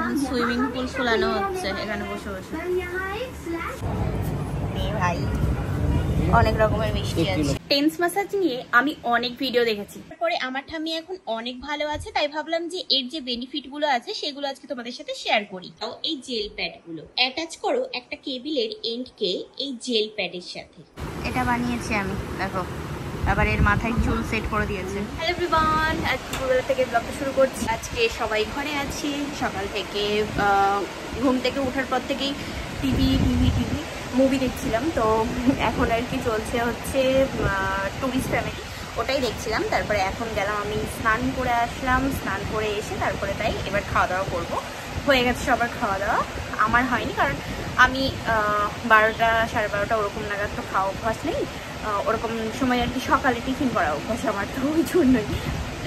যেমন swimming pool ফুলানো হচ্ছে এখানে বসে বসে। ভাই অনেক রকমের মিষ্টি আছে। টেন্স ম্যাসাজ নিয়ে আমি অনেক ভিডিও দেখেছি, তারপরে আমার ঠাম্মি এখন অনেক ভালো আছে, তাই ভাবলাম যে এর যে বেনিফিট গুলো আছে সেগুলো আজকে তোমাদের সাথে শেয়ার করি। তাও এই জেল প্যাড গুলো অ্যাটাচ করো একটা কেবিলের এন্ড কে এই জেল প্যাডের সাথে। এটা বানিয়েছি আমি, দেখো আবার এর মাথায় চুল সেট করে দিয়েছে। হ্যালো এভরিওয়ান, আজকে দুপুরবেলা থেকে ব্লগটা শুরু করছি। আজকে সবাই ঘরে আছি, সকাল থেকে ঘুম থেকে ওঠার পর থেকেই টিভি মুভি দেখছিলাম। তো এখন আর কি চলছে হচ্ছে টুরিস্ট ফ্যামিলি, ওটাই দেখছিলাম। তারপরে এখন গেলাম আমি স্নান করে আসলাম, স্নান করে এসে তারপরে তাই এবার খাওয়া দাওয়া করবো। হয়ে গেছে সবার খাওয়া দাওয়া, আমার হয়নি কারণ আমি 12টা সাড়ে 12টা ওরকম নাগাদ তো খাওয়া অভ্যাস নেই, ওরকম সময় আর কি সকালে টিফিন করা অভ্যাস আমার, তো ওই জন্যই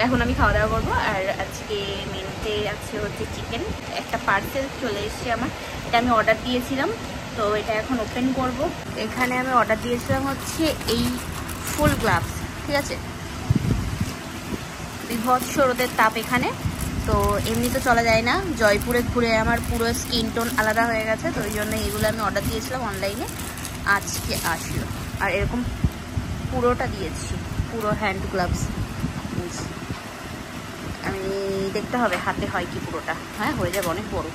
এখন আমি খাওয়া দাওয়া করবো। আর আজকে মেনুতে আছে হচ্ছে চিকেন, একটা পার্সেল চলে এসছে আমার, এটা আমি অর্ডার দিয়েছিলাম, তো এটা এখন ওপেন করব। এখানে আমি অর্ডার দিয়েছিলাম হচ্ছে এই ফুল গ্লাভস, ঠিক আছে, বিভৎস রোদের তাপ এখানে, তো এমনি তো চলা যায় না। জয়পুরে ঘুরে আমার পুরো স্কিন টোন আলাদা হয়ে গেছে, তো ওই জন্য এগুলো আমি অর্ডার দিয়েছিলাম অনলাইনে, আজকে আসলো। আর এরকম পুরোটা দিয়েছি, পুরো হ্যান্ড গ্লাভস। আমি দেখতে হবে হাতে হয় কি পুরোটা, হ্যাঁ হয়ে যাবে, অনেক বড়।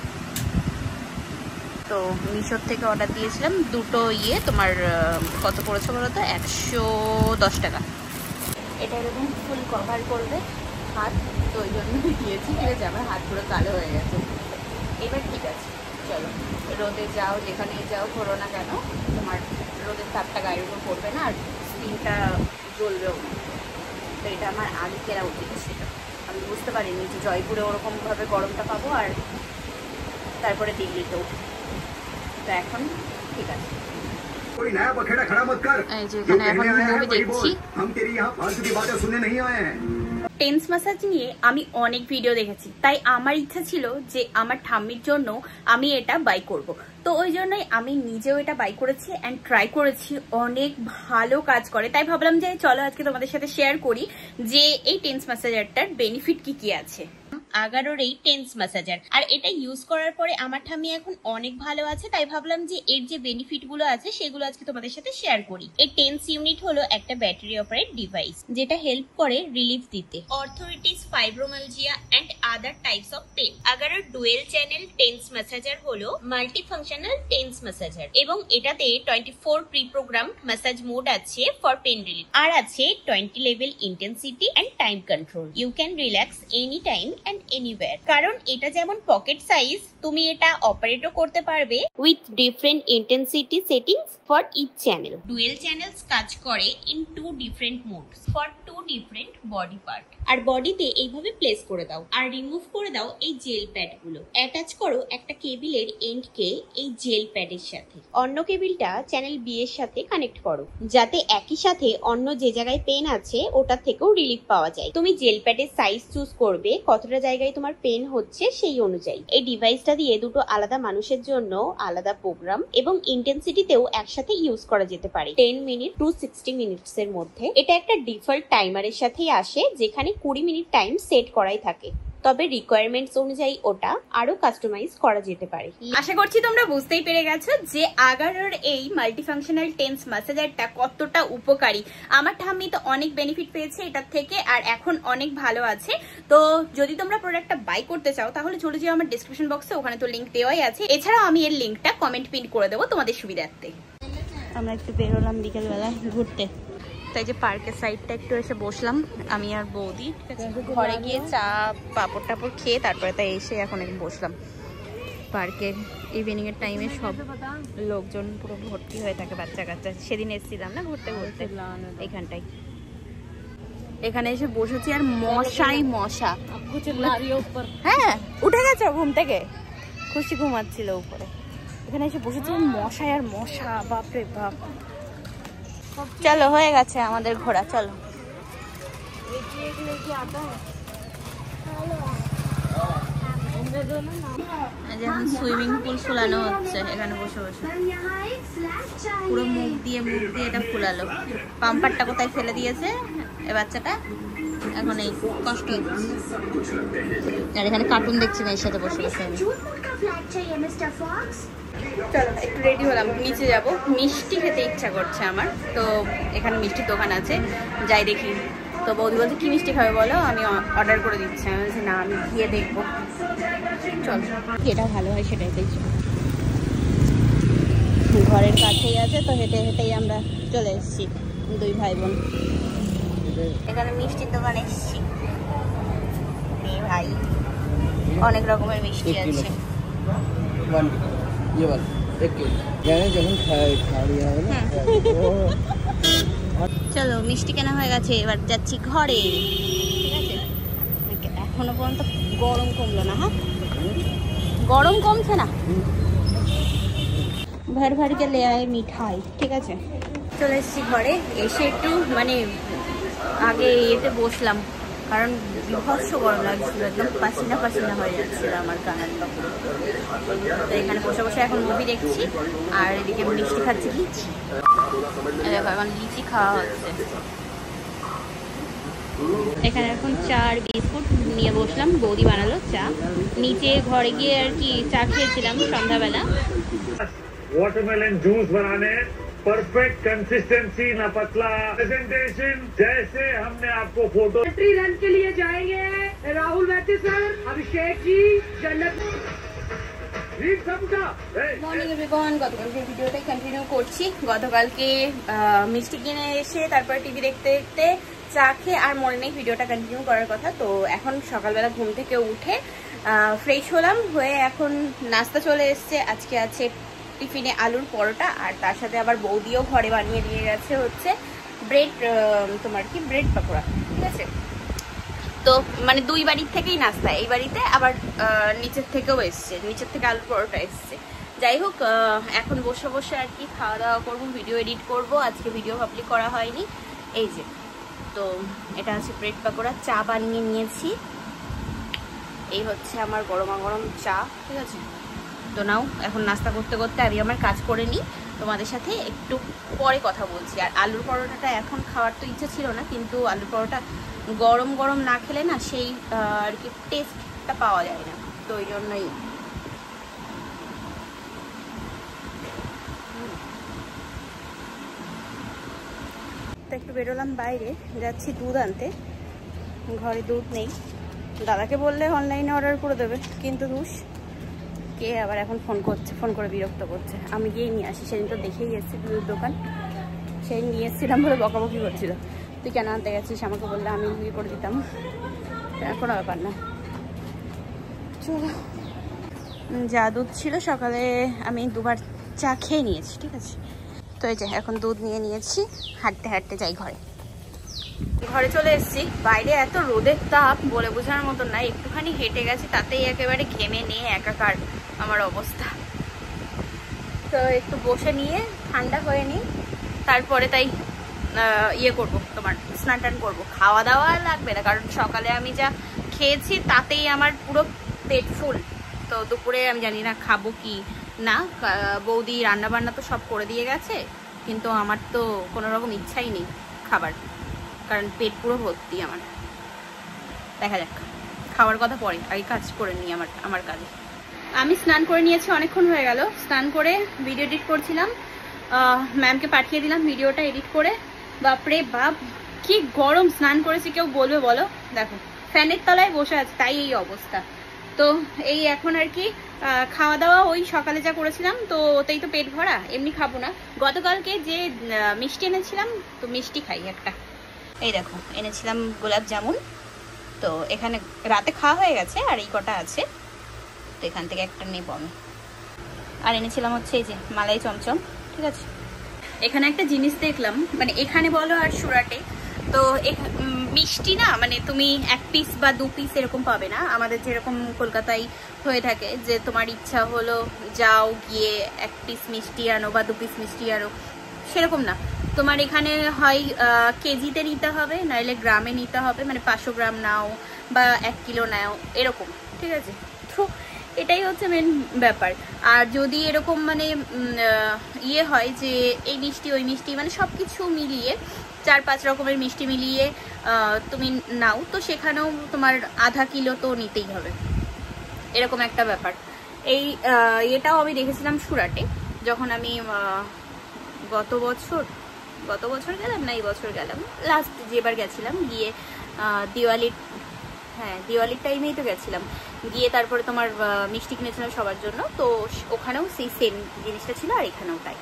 তো মিশোর থেকে অর্ডার দিয়েছিলাম দুটো তোমার কত পড়েছে বলো তো, 110 টাকা। এটা এরকম ফুল কভার করবে হাত, তো ওই জন্য দিয়েছি, ঠিক আছে। আমার হাত পুরো কালো হয়ে গেছে, এবার ঠিক আছে চলো। রোদে যাও, যেখানেই যাও করো না কেন, তোমার রোদের তাপটা গায়ের উপর পড়বে না আর স্কিনটা জ্বলবেও না। তো এটা আমার আগে কেনা উচিত ছিল, আমি বুঝতে পারিনি যে জয়পুরে ওরকমভাবে গরমটা পাবো আর তারপরে দিল্লিতেও। তো এখন ঠিক আছে, যেখানে এখন মুভি দেখছি। টেন্স ম্যাসাজ নিয়ে আমি অনেক ভিডিও দেখেছি, তাই আমার ইচ্ছা ছিল যে আমার ঠাম্মির জন্য আমি এটা বাই করব। তো ওই জন্যই আমি নিজেও এটা বাই করেছি অ্যান্ড ট্রাই করেছি, অনেক ভালো কাজ করে। তাই ভাবলাম যে চলো আজকে তোমাদের সাথে শেয়ার করি যে এই টেন্স ম্যাসাজারটার বেনিফিট কি আছে। 11 এই টেন্স ম্যাসাজার, আর এটা ইউজ করার পরে আমার ঠাম্মি এখন অনেক ভালো আছে, তাই ভাবলাম যে এর যে বেনিফিট গুলো আছে সেগুলো আজকে তোমাদের সাথে শেয়ার করি। এই টেন্স ইউনিট হলো একটা ব্যাটারি অপারেট ডিভাইস যেটা হেল্প করে রিলিফ দিতে arthritis, fibromyalgia and other types of pain. 11 dual channel TENS massager হলো মাল্টি ফাংশনাল টেন্স ম্যাসাজার, এবং এটাতে 24 প্রি প্রোগ্রাম ম্যাসাজ মোড আছে ফর পেন রিলিফ, আর আছে 20 level intensity and time control. You can relax any time and anywhere, কারণ এটা যেমন pocket size, তুমি এটা অপারেটও করতে পারবে with different intensity settings for each channel. Dual channels কাজ করে in 2 different modes for 2 different body part. আর বডিতে এইভাবে প্লেস করে দাও আর রিমুভ করে দাও এই জেল প্যাড গুলো। অ্যাটাচ করো একটা কেবিলের এন্ড কে এই জেল প্যাডের সাথে, অন্য কেবিলটা চ্যানেল বি এর সাথে কানেক্ট করো, যাতে একই সাথে অন্য যে জায়গায় পেন আছে ওটা থেকেও রিলিফ পাওয়া যায়। তুমি জেল প্যাডের সাইজ চুজ করবে, কতটা জায়গায় তোমার পেন হচ্ছে সেই অনুযায়ী। এই ডিভাইসটা দিয়ে দুটো আলাদা মানুষের জন্য আলাদা প্রোগ্রাম এবং ইন্টেন্সিটিতেও একসাথে ইউজ করা যেতে পারে। 10 মিনিট টু 60 মিনিটস এর মধ্যে। এটা একটা ডিফল্ট টাইমারের সাথেই আসে, যেখানে 20 মিনিট টাইম সেট করাই থাকে, তবে রিকোয়ারমেন্টস অনুযায়ী ওটা আরো কাস্টমাইজ করা যেতে পারে। আশা করছি তোমরা বুঝতেই পেরে গেছো যে 11 এই মাল্টিফাংশনাল টেন্স ম্যাসাজারটা কতটা উপকারী। আমার ঠাম্মি তো অনেক বেনিফিট পেয়েছে এটার থেকে, আর এখন অনেক ভালো আছে। তো যদি তোমরা প্রোডাক্টটা বাই করতে চাও তাহলে চলে যাও আমার ডেসক্রিপশন বক্সে, ওখানে তো লিংক দেওয়াই আছে। এছাড়াও আমি এর লিংকটা কমেন্ট পিন করে দেবো তোমাদের সুবিধার্থে। আমরা একটু বেরোলাম বিকেলবেলা ঘুরতে, তাই যে পার্কের সাইডটা একটু এসে বসলাম আমি আর বৌদি, ঘরে গিয়ে চা পাপড় টাপড় খেয়ে তারপরে তাই এসে এখন বসলাম। পার্কের ইভিনিং এর টাইমে সব লোকজন পুরো ভর্তি হয়ে থাকে, বাচ্চা কাচ্চা। সেদিন এসেছিলাম না ঘুরতে ঘুরতে এইখানটাই, এখানে এসে বসেছি আর মশাই মশা। হ্যাঁ উঠে গেছে ঘুম থেকে, খুশি ঘুমাচ্ছিল উপরে, এখানে এসে বসেছি মশাই আর মশা, বাপরে বাপ। চলো হয়ে গেছে আমাদের ঘোরা, চলো। যেমন সুইমিং পুল ফুলানো হচ্ছে এখানে বসে বসে, পুরো মুখ দিয়ে এটা ফুলালো। পাম্পারটা কোথায় ফেলে দিয়েছে এ বাচ্চাটা, এখন এই কষ্ট হচ্ছে। আর এখানে কার্টুন দেখছি মেয়ের সাথে বসে বসে আমি। চলো একটু রেডি হলাম, নিচে যাব, মিষ্টি খেতে ইচ্ছা করছে আমার। তো এখানে মিষ্টির দোকান আছে, যাই দেখি। তো বৌদি বলছে কি মিষ্টি খাবে বলো, আমি অর্ডার করে দিচ্ছি। আমি বলছি না, আমি গিয়ে দেখবো। চলো যেটা ভালো হয় সেটাই দেখছি। ঘরের কাছেই আছে, তো হেঁটে হেঁটেই আমরা চলে এসেছি দুই ভাই বোন। এখানে মিষ্টির দোকানে এসেছি ভাই, অনেক রকমের মিষ্টি আছে। চলো মিষ্টি কেনা হয়ে গেছে, এবার যাচ্ছি ঘরে। ঠিক আছে, এখনো পর্যন্ত গরম কমলো না। হ্যাঁ গরম কমছে না। ভর ভর के ले आए मिठाई। ঠিক আছে, চলে এসেছি ঘরে। এসে একটু মানে আগে এতে বসলাম, কারণ বিভৎস গরম লাগছিল, একদম পাসিনা পাসিনা হয়ে যাচ্ছিল আমার কানারটা। তো এখানে বসে বসে এখন মুভি দেখছি, আর এদিকে মিষ্টি খাচ্ছি, লিচি। দেখো এখন লিচি খাওয়া হচ্ছে। এখানে এখন চা আর বিস্কুট নিয়ে বসলাম, বৌদি বানালো চা। নিচে ঘরে গিয়ে আর কি চা খেয়েছিলাম সন্ধ্যাবেলা। वाटरमेलन जूस बनाने, परफेक्ट कंसिस्टेंसी, ना पतला, प्रेजेंटेशन जैसे हमने आपको फोटो। एंट्री रन के लिए जाएंगे राहुल वैद्य सर, अभिषेक जी, जन्नत। মর্নিং এভরিওয়ান, গতকালকে ভিডিওটাই কন্টিনিউ করছি। গতকালকে মিষ্টি কিনে এসে তারপরে টিভি দেখতে দেখতে চা খেয়ে আর মনে নেই ভিডিওটা কন্টিনিউ করার কথা। তো এখন সকালবেলা ঘুম থেকে উঠে ফ্রেশ হলাম, হয়ে এখন নাস্তা চলে এসছে। আজকে আছে টিফিনে আলুর পরোটা, আর তার সাথে আবার বৌদিও ঘরে বানিয়ে দিয়ে গেছে হচ্ছে ব্রেড, তোমার কি ব্রেড পাকোড়া। ঠিক আছে, তো মানে দুই বাড়ির থেকেই নাস্তা, এই বাড়িতে আবার নিচের থেকেও এসছে, নিচের থেকে আলুর পরোটা এসছে। যাই হোক, এখন বসে বসে আর কি খাওয়া দাওয়া করবো, ভিডিও এডিট করব। আজকে ভিডিও পাবলিক করা হয়নি। এই যে, তো এটা হচ্ছে ব্রেড পাকোড়া, চা বানিয়ে নিয়েছি। এই হচ্ছে আমার গরমা গরম চা। ঠিক আছে, তো নাও এখন নাস্তা করতে করতে আমি আমার কাজ করে নিই, তোমাদের সাথে একটু পরে কথা বলছি। আর আলুর পরোটাটা এখন খাওয়ার তো ইচ্ছা ছিল না, কিন্তু আলুর পরোটা গরম গরম না খেলে না সেই আর কি টেস্টটা পাওয়া যায় না, তো ওই জন্যই। তো একটু বেরোলাম বাইরে, যাচ্ছি দুধ আনতে। ঘরে দুধ নেই, দাদাকে বললে অনলাইনে অর্ডার করে দেবে, কিন্তু দুষ কে আবার এখন ফোন করছে, ফোন করে বিরক্ত করছে। আমি গিয়ে নিয়ে আসি, সেদিন তো দেখেই এসেছি দুধের দোকান, সেই নিয়ে এসেছিলাম বলে বকাবকি করছিল, তুই কেন আনতে গেছিস, আমাকে বললে আমি বিয়ে করে দিতাম, কোনো ব্যাপার না। চলো, যা দুধ ছিল সকালে আমি দুবার চা খেয়ে নিয়েছি। ঠিক আছে, তো এই যে এখন দুধ নিয়ে নিয়েছি, হাঁটতে হাঁটতে যাই ঘরে। ঘরে চলে এসেছি, বাইরে এত রোদের তাপ বলে বোঝানোর মতো না। একটুখানি হেঁটে গেছি, তাতেই একেবারে ঘেমে নিয়ে একাকার আমার অবস্থা। তো একটু বসে নিয়ে ঠান্ডা হয়ে নিই, তারপরে তাই ইয়ে করবো, তোমার স্নান টান করবো। খাওয়া দাওয়া লাগবে না, কারণ সকালে আমি যা খেয়েছি তাতেই আমার পুরো পেট ফুল। তো দুপুরে আমি জানি না খাবো কি না, বৌদি রান্না বান্না তো সব করে দিয়ে গেছে, কিন্তু আমার তো কোনো রকম ইচ্ছাই নেই খাবার, কারণ পেট পুরো ভর্তি আমার। দেখা যাক, খাওয়ার কথা পরে, আগে কাজ করে নিই আমার কাজে। আমি স্নান করে নিয়েছি, অনেকক্ষণ হয়ে গেল। স্নান করে ভিডিও এডিট করছিলাম, ম্যামকে পাঠিয়ে দিলাম ভিডিওটা এডিট করে। বাপরে বাপ কি গরম, স্নান করেছি কেউ বলবে বলো? দেখো ফ্যানের তলায় বসে আছে, তাই এই অবস্থা। তো এই এখন আর কি খাওয়া দাওয়া ওই সকালে যা করেছিলাম, তো ওতেই তো পেট ভরা, এমনি খাবো না। গতকালকে যে মিষ্টি এনেছিলাম, তো মিষ্টি খাই একটা। এই দেখো এনেছিলাম গোলাপ জামুন, তো এখানে রাতে খাওয়া হয়ে গেছে, আর এই কটা আছে, তো এখান থেকে একটা নেবো আমি। আর এনেছিলাম হচ্ছে এই যে মালাই চমচম। ঠিক আছে, এখানে একটা জিনিস দেখলাম, মানে এখানে বলো আর সুরাটে, তো মিষ্টি না মানে তুমি এক পিস বা দু পিস এরকম পাবে না, আমাদের যেরকম কলকাতায় হয়ে থাকে যে তোমার ইচ্ছা হলো যাও গিয়ে এক পিস মিষ্টি আনো বা দু পিস মিষ্টি আনো, সেরকম না। তোমার এখানে হয় কেজিতে নিতে হবে, নাহলে গ্রামে নিতে হবে, মানে 500 গ্রাম নাও বা 1 কিলো নাও এরকম। ঠিক আছে, তো এটাই হচ্ছে মেন ব্যাপার। আর যদি এরকম মানে ইয়ে হয় যে এই মিষ্টি ওই মিষ্টি মানে সব কিছু মিলিয়ে 4-5 রকমের মিষ্টি মিলিয়ে তুমি নাও, তো সেখানেও তোমার আধা কিলো তো নিতেই হবে, এরকম একটা ব্যাপার। এই এটাও আমি দেখেছিলাম সুরাটে, যখন আমি গত বছর গেলাম না এই বছর গেলাম, লাস্ট যেবার গেছিলাম গিয়ে দিওয়ালির টাইমেই তো গেছিলাম, গিয়ে তারপরে তোমার মিষ্টি কিনেছিলাম সবার জন্য, তো ওখানেও সেই সেম জিনিসটা ছিল আর এখানেও তাই।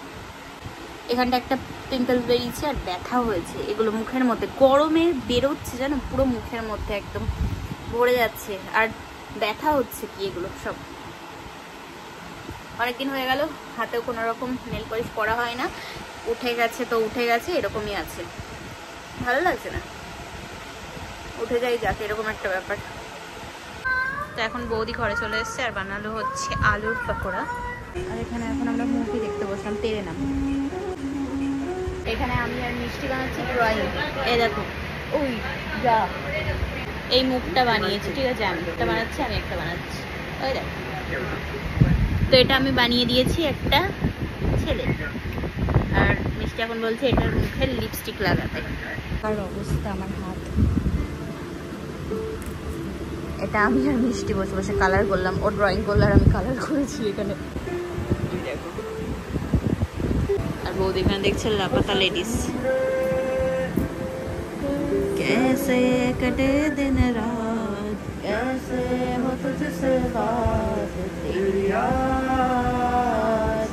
এখানটা একটা পিম্পলস বেরিয়েছে আর ব্যথা হয়েছে, এগুলো মুখের মধ্যে গরমে বেরোচ্ছে জানো, পুরো মুখের মধ্যে একদম ভরে যাচ্ছে আর ব্যথা হচ্ছে কি এগুলো সব। অনেকদিন হয়ে গেল হাতেও কোনো রকম নেল পলিশ করা হয় না, উঠে গেছে তো উঠে গেছে, এরকমই আছে, ভালো লাগছে না, উঠে যাই যাকে, এরকম একটা ব্যাপার। তো এখন বৌদি ঘরে চলে এসছে আর বানালো হচ্ছে আলুর পকোড়া। আর এখানে এখন আমরা মুভি দেখতে বসলাম তেরে নাম। এখানে আমি আর মিষ্টি বানাচ্ছি ড্রয়িং, এই দেখো ওই যা এই মুখটা বানিয়েছি, ঠিক আছে, আমি একটা বানাচ্ছি, আমি একটা বানাচ্ছি, ওই দেখো। তো এটা আমি বানিয়ে দিয়েছি একটা ছেলে, আর মিষ্টি এখন বলছে এটার মুখের লিপস্টিক লাগাতে। আর অবস্থা আমার হাত, এটা আমি আর মিষ্টি বসে বসে কালার করলাম, ও ড্রয়িং করলো আর আমি কালার করেছি এখানে। আর বৌদি এখানে দেখছে লাপাতা লেডিস। कैसे कटे दिन रात कैसे हो तुझसे बात तेरी याद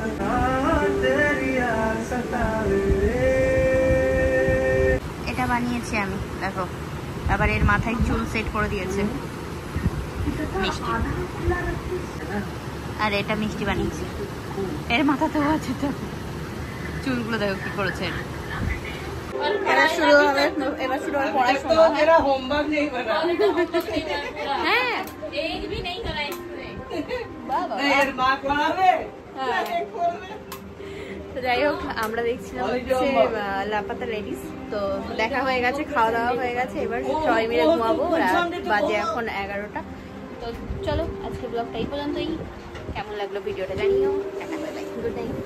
तेरी याद सतावे। এটা বানিয়েছি আমি, দেখো, আবার এর মাথায় চুল সেট করে দিয়েছে মিষ্টি, আর এটা মিষ্টি বানিয়েছি, এর মাথাতেও আছে তো চুলগুলো, দেখো কি করেছে। এবার শুরু হবে পড়াশোনা। मेरा होमवर्क नहीं बना হ্যাঁ एक भी नहीं करा इसने বাবা এর মা করাবে। তো যাই হোক, আমরা দেখছিলাম হচ্ছে লাপাতা লেডিস, তো দেখা হয়ে গেছে, খাওয়া দাওয়া হয়ে গেছে, এবার সবাই মিলে ঘুমাবো, বাজে এখন 11টা। তো চলো আজকে ব্লগটা এই পর্যন্তই, কেমন লাগলো ভিডিওটা জানিও, tata bye bye, good night.